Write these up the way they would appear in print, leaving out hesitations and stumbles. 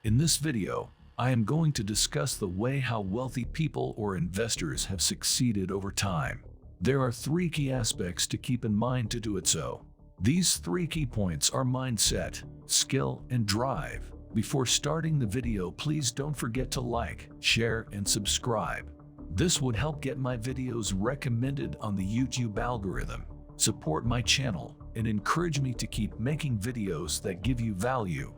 In this video, I am going to discuss the way how wealthy people or investors have succeeded over time. There are 3 key aspects to keep in mind to do it so. These 3 key points are mindset, skill, and drive. Before starting the video, please don't forget to like, share, and subscribe. This would help get my videos recommended on the YouTube algorithm, support my channel, and encourage me to keep making videos that give you value.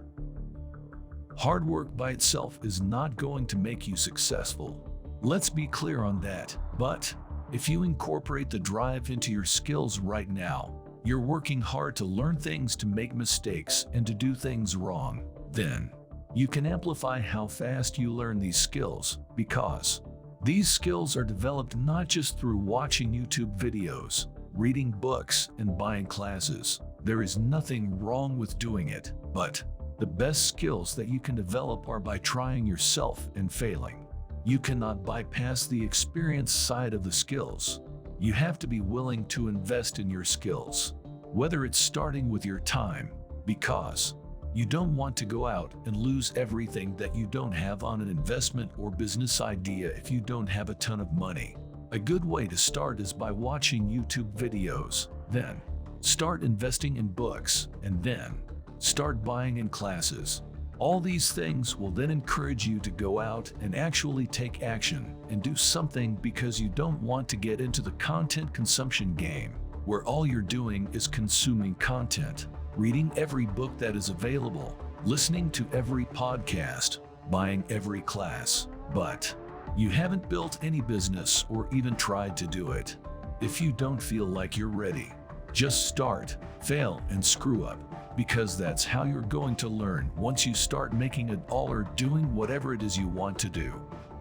Hard work by itself is not going to make you successful. Let's be clear on that. But if you incorporate the drive into your skills right now, you're working hard to learn things, to make mistakes, and to do things wrong, then you can amplify how fast you learn these skills, because these skills are developed not just through watching YouTube videos, reading books, and buying classes. There is nothing wrong with doing it, but the best skills that you can develop are by trying yourself and failing. You cannot bypass the experience side of the skills. You have to be willing to invest in your skills, whether it's starting with your time, because you don't want to go out and lose everything that you don't have on an investment or business idea if you don't have a ton of money. A good way to start is by watching YouTube videos, then start investing in books, and then start buying in classes. All these things will then encourage you to go out and actually take action and do something, because you don't want to get into the content consumption game, where all you're doing is consuming content, reading every book that is available, listening to every podcast, buying every class, but you haven't built any business or even tried to do it. If you don't feel like you're ready, just start, fail, and screw up, because that's how you're going to learn. Once you start making it all or doing whatever it is you want to do,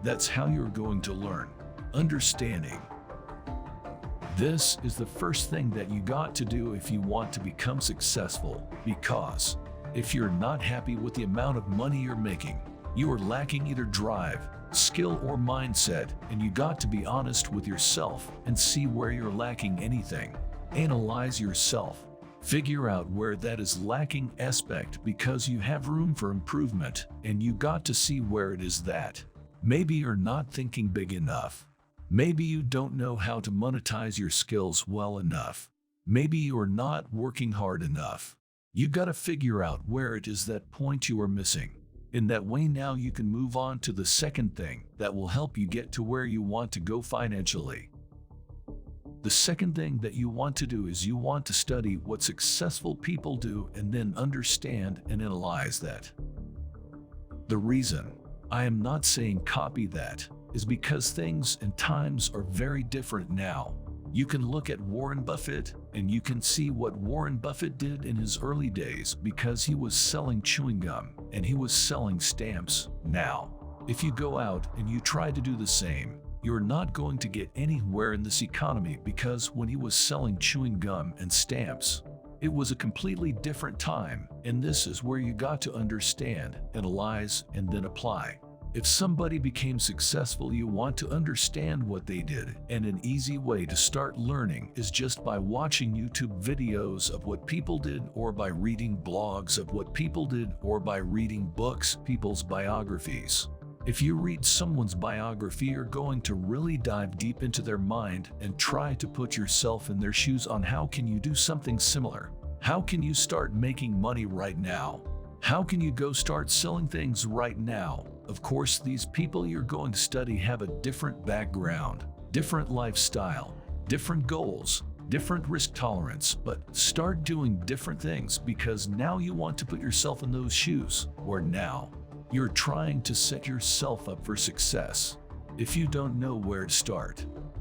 that's how you're going to learn. Understanding. This is the first thing that you got to do if you want to become successful, because if you're not happy with the amount of money you're making, you are lacking either drive, skill, or mindset, and you got to be honest with yourself and see where you're lacking anything. Analyze yourself. Figure out where that is lacking aspect, because you have room for improvement, and you got to see where it is that maybe you're not thinking big enough. Maybe you don't know how to monetize your skills well enough. Maybe you're not working hard enough. You got to figure out where it is that point you are missing. In that way, now you can move on to the second thing that will help you get to where you want to go financially. The second thing that you want to do is you want to study what successful people do and then understand and analyze that. The reason I am not saying copy that is because things and times are very different now. You can look at Warren Buffett and you can see what Warren Buffett did in his early days, because he was selling chewing gum and he was selling stamps. Now, if you go out and you try to do the same, you're not going to get anywhere in this economy, because when he was selling chewing gum and stamps, it was a completely different time, and this is where you got to understand, analyze, and then apply. If somebody became successful, you want to understand what they did, and an easy way to start learning is just by watching YouTube videos of what people did, or by reading blogs of what people did, or by reading books, people's biographies. If you read someone's biography, you're going to really dive deep into their mind and try to put yourself in their shoes on how can you do something similar. How can you start making money right now? How can you go start selling things right now? Of course, these people you're going to study have a different background, different lifestyle, different goals, different risk tolerance, but start doing different things, because now you want to put yourself in those shoes, where now you're trying to set yourself up for success. If you don't know where to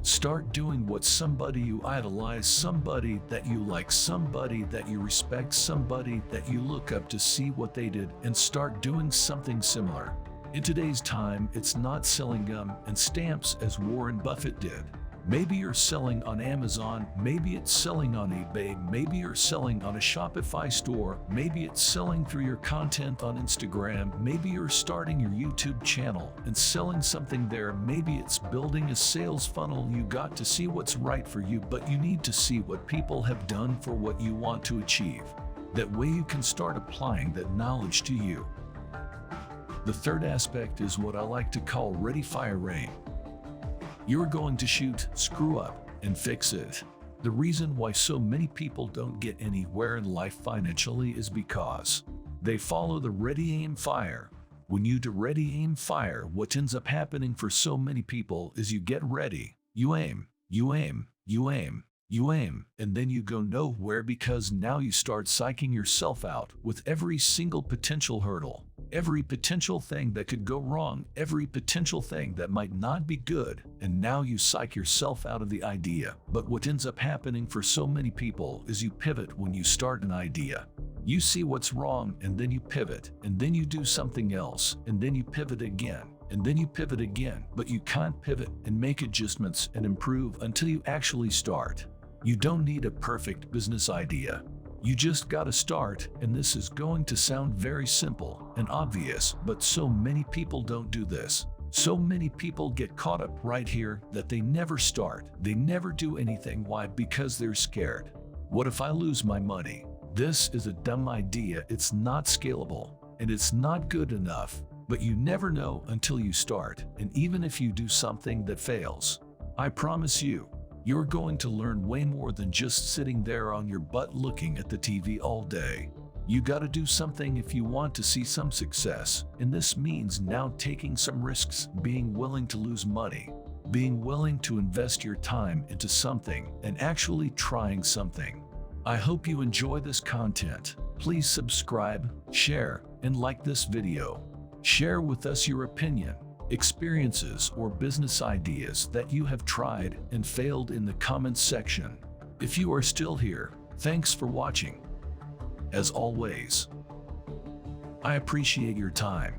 start doing what somebody you idolize, somebody that you like, somebody that you respect, somebody that you look up to, see what they did and start doing something similar. In today's time, it's not selling gum and stamps as Warren Buffett did. Maybe you're selling on Amazon, maybe it's selling on eBay, maybe you're selling on a Shopify store, maybe it's selling through your content on Instagram, maybe you're starting your YouTube channel and selling something there, maybe it's building a sales funnel. You got to see what's right for you, but you need to see what people have done for what you want to achieve. That way you can start applying that knowledge to you. The third aspect is what I like to call ready, fire, rain. You're going to shoot, screw up, and fix it. The reason why so many people don't get anywhere in life financially is because they follow the ready, aim, fire. When you do ready, aim, fire, what ends up happening for so many people is you get ready, you aim, you aim, you aim, you aim, and then you go nowhere because now you start psyching yourself out with every single potential hurdle, every potential thing that could go wrong, every potential thing that might not be good, and now you psych yourself out of the idea. But what ends up happening for so many people is you pivot when you start an idea. You see what's wrong, and then you pivot, and then you do something else, and then you pivot again, and then you pivot again, but you can't pivot and make adjustments and improve until you actually start. You don't need a perfect business idea. You just gotta start, and this is going to sound very simple and obvious, but so many people don't do this. So many people get caught up right here that they never start. They never do anything. Why? Because they're scared. What if I lose my money? This is a dumb idea. It's not scalable, and it's not good enough. But you never know until you start, and even if you do something that fails, I promise you, you're going to learn way more than just sitting there on your butt looking at the TV all day. You gotta do something if you want to see some success, and this means now taking some risks, being willing to lose money, being willing to invest your time into something, and actually trying something. I hope you enjoy this content. Please subscribe, share, and like this video. Share with us your opinion, experiences, or business ideas that you have tried and failed in the comments section. If you are still here, thanks for watching. As always, I appreciate your time.